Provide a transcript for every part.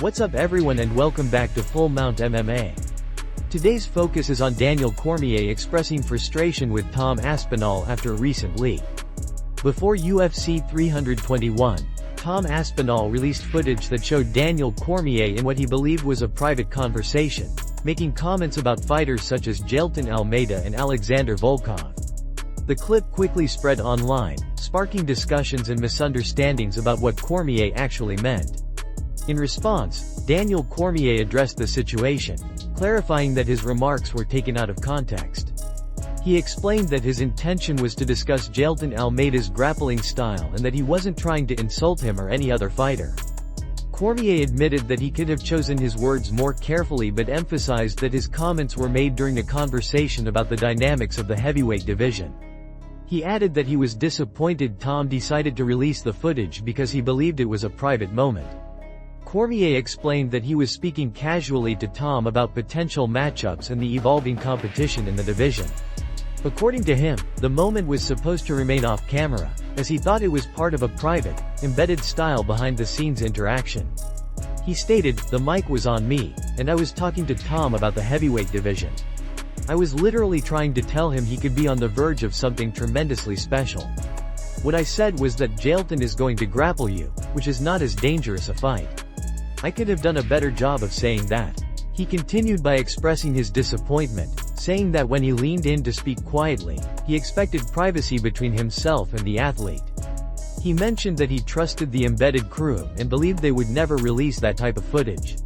What's up everyone and welcome back to Full Mount MMA. Today's focus is on Daniel Cormier expressing frustration with Tom Aspinall after a recent leak. Before UFC 321, Tom Aspinall released footage that showed Daniel Cormier in what he believed was a private conversation, making comments about fighters such as Jailton Almeida and Alexander Volkov. The clip quickly spread online, sparking discussions and misunderstandings about what Cormier actually meant. In response, Daniel Cormier addressed the situation, clarifying that his remarks were taken out of context. He explained that his intention was to discuss Jailton Almeida's grappling style and that he wasn't trying to insult him or any other fighter. Cormier admitted that he could have chosen his words more carefully but emphasized that his comments were made during a conversation about the dynamics of the heavyweight division. He added that he was disappointed Tom decided to release the footage because he believed it was a private moment. Cormier explained that he was speaking casually to Tom about potential matchups and the evolving competition in the division. According to him, the moment was supposed to remain off camera, as he thought it was part of a private, embedded style behind-the-scenes interaction. He stated, "The mic was on me, and I was talking to Tom about the heavyweight division. I was literally trying to tell him he could be on the verge of something tremendously special. What I said was that Jailton is going to grapple you, which is not as dangerous a fight. I could have done a better job of saying that." He continued by expressing his disappointment, saying that when he leaned in to speak quietly, he expected privacy between himself and the athlete. He mentioned that he trusted the embedded crew and believed they would never release that type of footage.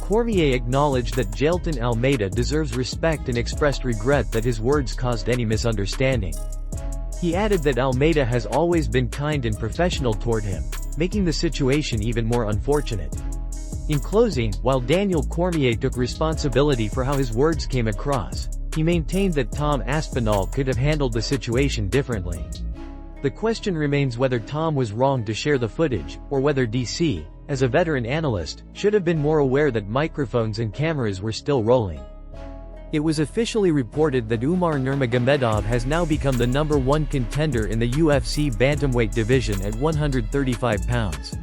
Cormier acknowledged that Jailton Almeida deserves respect and expressed regret that his words caused any misunderstanding. He added that Almeida has always been kind and professional toward him, making the situation even more unfortunate. In closing, while Daniel Cormier took responsibility for how his words came across, he maintained that Tom Aspinall could have handled the situation differently. The question remains whether Tom was wrong to share the footage, or whether DC, as a veteran analyst, should have been more aware that microphones and cameras were still rolling. It was officially reported that Umar Nurmagomedov has now become the #1 contender in the UFC bantamweight division at 135 pounds.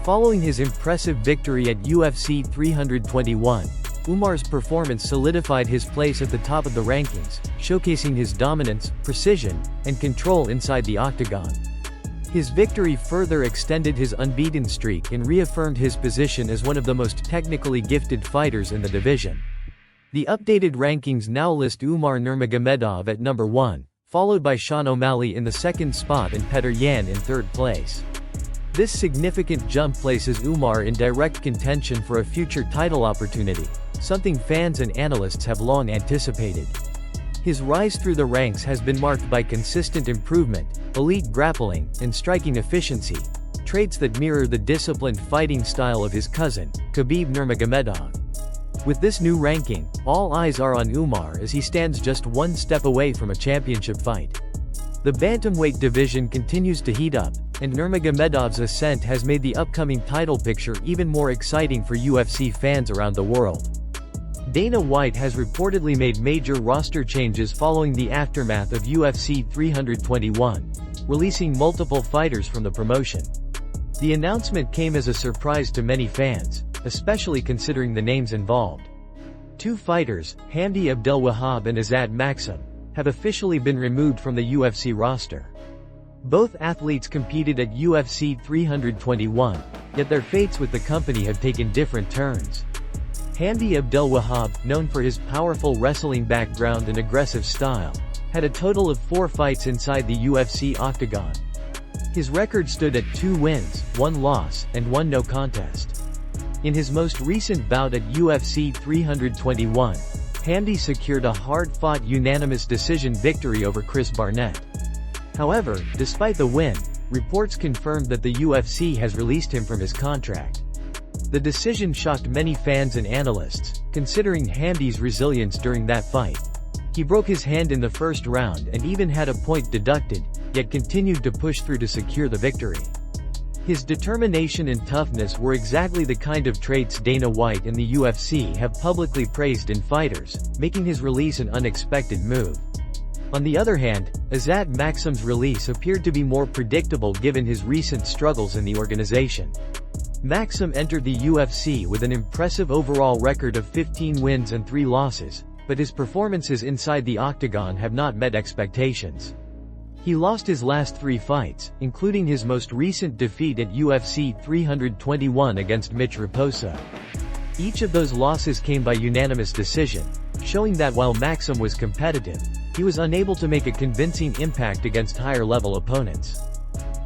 Following his impressive victory at UFC 321, Umar's performance solidified his place at the top of the rankings, showcasing his dominance, precision, and control inside the octagon. His victory further extended his unbeaten streak and reaffirmed his position as one of the most technically gifted fighters in the division. The updated rankings now list Umar Nurmagomedov at number 1, followed by Sean O'Malley in the second spot and Petr Yan in third place. This significant jump places Umar in direct contention for a future title opportunity, something fans and analysts have long anticipated. His rise through the ranks has been marked by consistent improvement, elite grappling, and striking efficiency, traits that mirror the disciplined fighting style of his cousin, Khabib Nurmagomedov. With this new ranking, all eyes are on Umar as he stands just one step away from a championship fight. The bantamweight division continues to heat up, and Nurmagomedov's ascent has made the upcoming title picture even more exciting for UFC fans around the world. Dana White has reportedly made major roster changes following the aftermath of UFC 321, releasing multiple fighters from the promotion. The announcement came as a surprise to many fans, especially considering the names involved. Two fighters, Hamdy Abdelwahab and Azat Maksum, have officially been removed from the UFC roster. Both athletes competed at UFC 321, yet their fates with the company have taken different turns. Hamdy Abdelwahab, known for his powerful wrestling background and aggressive style, had a total of 4 fights inside the UFC octagon. His record stood at 2 wins, 1 loss, and 1 no contest. In his most recent bout at UFC 321, Hamdy secured a hard-fought unanimous decision victory over Chris Barnett. However, despite the win, reports confirmed that the UFC has released him from his contract. The decision shocked many fans and analysts, considering Hamdy's resilience during that fight. He broke his hand in the first round and even had a point deducted, yet continued to push through to secure the victory. His determination and toughness were exactly the kind of traits Dana White and the UFC have publicly praised in fighters, making his release an unexpected move. On the other hand, Azat Maksum's release appeared to be more predictable given his recent struggles in the organization. Maksum entered the UFC with an impressive overall record of 15 wins and 3 losses, but his performances inside the octagon have not met expectations. He lost his last 3 fights, including his most recent defeat at UFC 321 against Mitch Raposo. Each of those losses came by unanimous decision, showing that while Maksum was competitive, he was unable to make a convincing impact against higher-level opponents.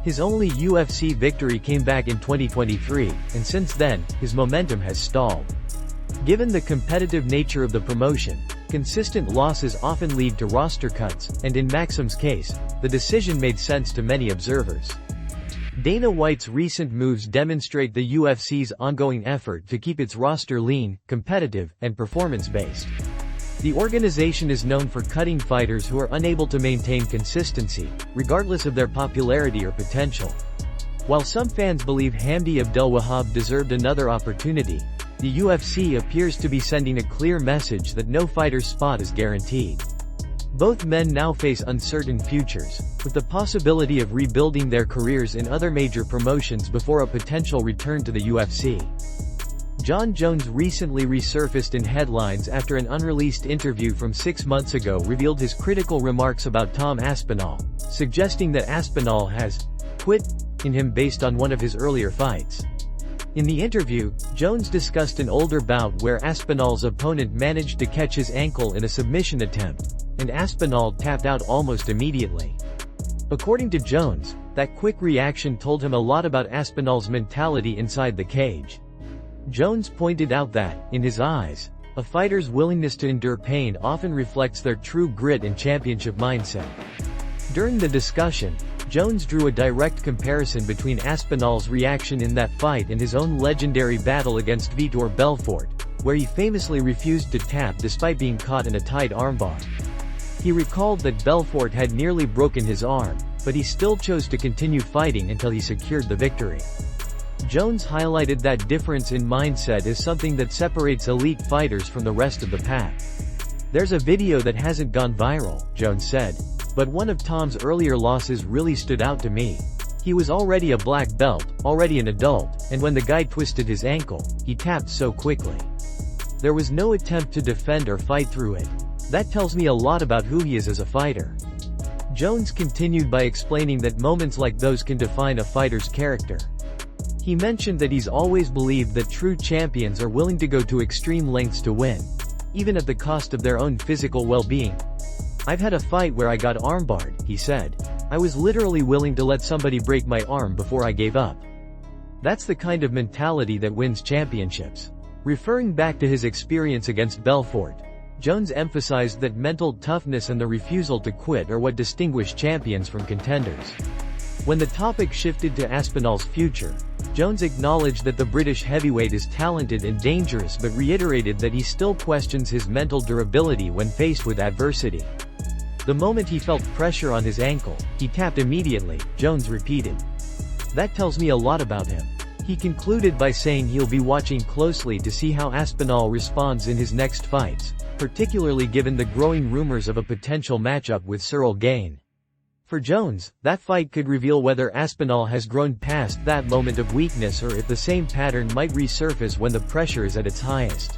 His only UFC victory came back in 2023, and since then, his momentum has stalled. Given the competitive nature of the promotion, consistent losses often lead to roster cuts, and in Maksum's case, the decision made sense to many observers. Dana White's recent moves demonstrate the UFC's ongoing effort to keep its roster lean, competitive, and performance-based. The organization is known for cutting fighters who are unable to maintain consistency, regardless of their popularity or potential. While some fans believe Hamdy Abdelwahab deserved another opportunity, the UFC appears to be sending a clear message that no fighter's spot is guaranteed. Both men now face uncertain futures, with the possibility of rebuilding their careers in other major promotions before a potential return to the UFC. Jon Jones recently resurfaced in headlines after an unreleased interview from 6 months ago revealed his critical remarks about Tom Aspinall, suggesting that Aspinall has quit in him based on one of his earlier fights. In the interview, Jones discussed an older bout where Aspinall's opponent managed to catch his ankle in a submission attempt, and Aspinall tapped out almost immediately. According to Jones, that quick reaction told him a lot about Aspinall's mentality inside the cage. Jones pointed out that, in his eyes, a fighter's willingness to endure pain often reflects their true grit and championship mindset. During the discussion, Jones drew a direct comparison between Aspinall's reaction in that fight and his own legendary battle against Vitor Belfort, where he famously refused to tap despite being caught in a tight armbar. He recalled that Belfort had nearly broken his arm, but he still chose to continue fighting until he secured the victory. Jones highlighted that difference in mindset is something that separates elite fighters from the rest of the pack. "There's a video that hasn't gone viral," Jones said, "but one of Tom's earlier losses really stood out to me. He was already a black belt, already an adult, and when the guy twisted his ankle, he tapped so quickly. There was no attempt to defend or fight through it. That tells me a lot about who he is as a fighter." Jones continued by explaining that moments like those can define a fighter's character. He mentioned that he's always believed that true champions are willing to go to extreme lengths to win, even at the cost of their own physical well-being. "I've had a fight where I got armbarred," he said. "I was literally willing to let somebody break my arm before I gave up. That's the kind of mentality that wins championships." Referring back to his experience against Belfort, Jones emphasized that mental toughness and the refusal to quit are what distinguish champions from contenders. When the topic shifted to Aspinall's future, Jones acknowledged that the British heavyweight is talented and dangerous but reiterated that he still questions his mental durability when faced with adversity. "The moment he felt pressure on his ankle, he tapped immediately," Jones repeated. "That tells me a lot about him." He concluded by saying he'll be watching closely to see how Aspinall responds in his next fights, particularly given the growing rumors of a potential matchup with Cyril Gane. For Jones, that fight could reveal whether Aspinall has grown past that moment of weakness or if the same pattern might resurface when the pressure is at its highest.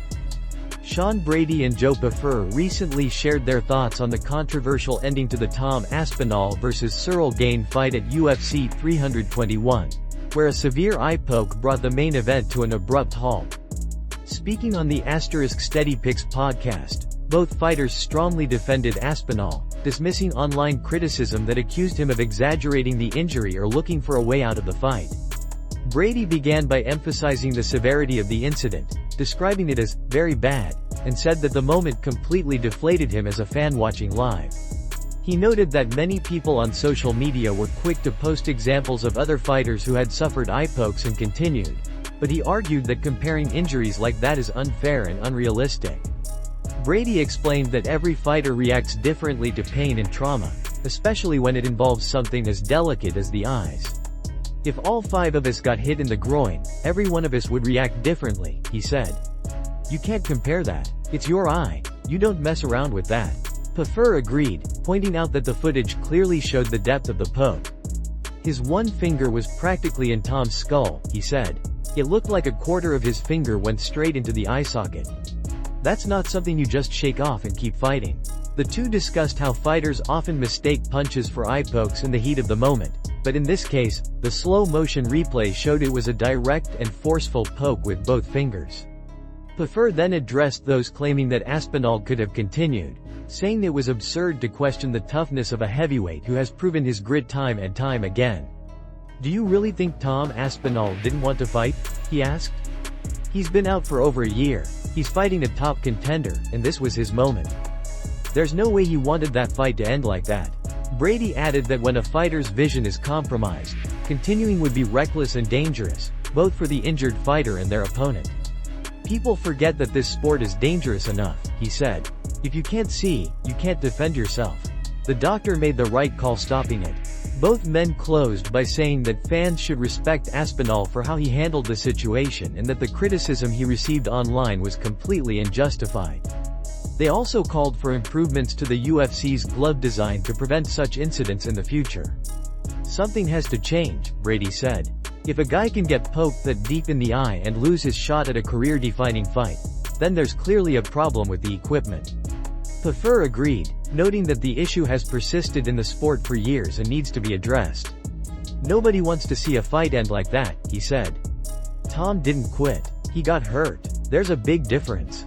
Sean Brady and Joe Puffer recently shared their thoughts on the controversial ending to the Tom Aspinall vs Cyril Gane fight at UFC 321, where a severe eye poke brought the main event to an abrupt halt. Speaking on the Steady Picks podcast, both fighters strongly defended Aspinall, dismissing online criticism that accused him of exaggerating the injury or looking for a way out of the fight. Brady began by emphasizing the severity of the incident, describing it as very bad, and said that the moment completely deflated him as a fan watching live. He noted that many people on social media were quick to post examples of other fighters who had suffered eye pokes and continued, but he argued that comparing injuries like that is unfair and unrealistic. Brady explained that every fighter reacts differently to pain and trauma, especially when it involves something as delicate as the eyes. "If all 5 of us got hit in the groin, every one of us would react differently," he said. "You can't compare that. It's your eye. You don't mess around with that." Puffer agreed, pointing out that the footage clearly showed the depth of the poke. "His one finger was practically in Tom's skull," he said. It looked like a quarter of his finger went straight into the eye socket. That's not something you just shake off and keep fighting. The two discussed how fighters often mistake punches for eye pokes in the heat of the moment, but in this case, the slow-motion replay showed it was a direct and forceful poke with both fingers. Pfeffer then addressed those claiming that Aspinall could have continued, saying it was absurd to question the toughness of a heavyweight who has proven his grit time and time again. "Do you really think Tom Aspinall didn't want to fight?" he asked. "He's been out for over a year, he's fighting a top contender, and this was his moment. There's no way he wanted that fight to end like that." Brady added that when a fighter's vision is compromised, continuing would be reckless and dangerous, both for the injured fighter and their opponent. "People forget that this sport is dangerous enough," he said. "If you can't see, you can't defend yourself. The doctor made the right call stopping it." Both men closed by saying that fans should respect Aspinall for how he handled the situation and that the criticism he received online was completely unjustified. They also called for improvements to the UFC's glove design to prevent such incidents in the future. "Something has to change," Brady said. "If a guy can get poked that deep in the eye and lose his shot at a career-defining fight, then there's clearly a problem with the equipment." Pfeffer agreed, noting that the issue has persisted in the sport for years and needs to be addressed. "Nobody wants to see a fight end like that," he said. "Tom didn't quit. He got hurt. There's a big difference."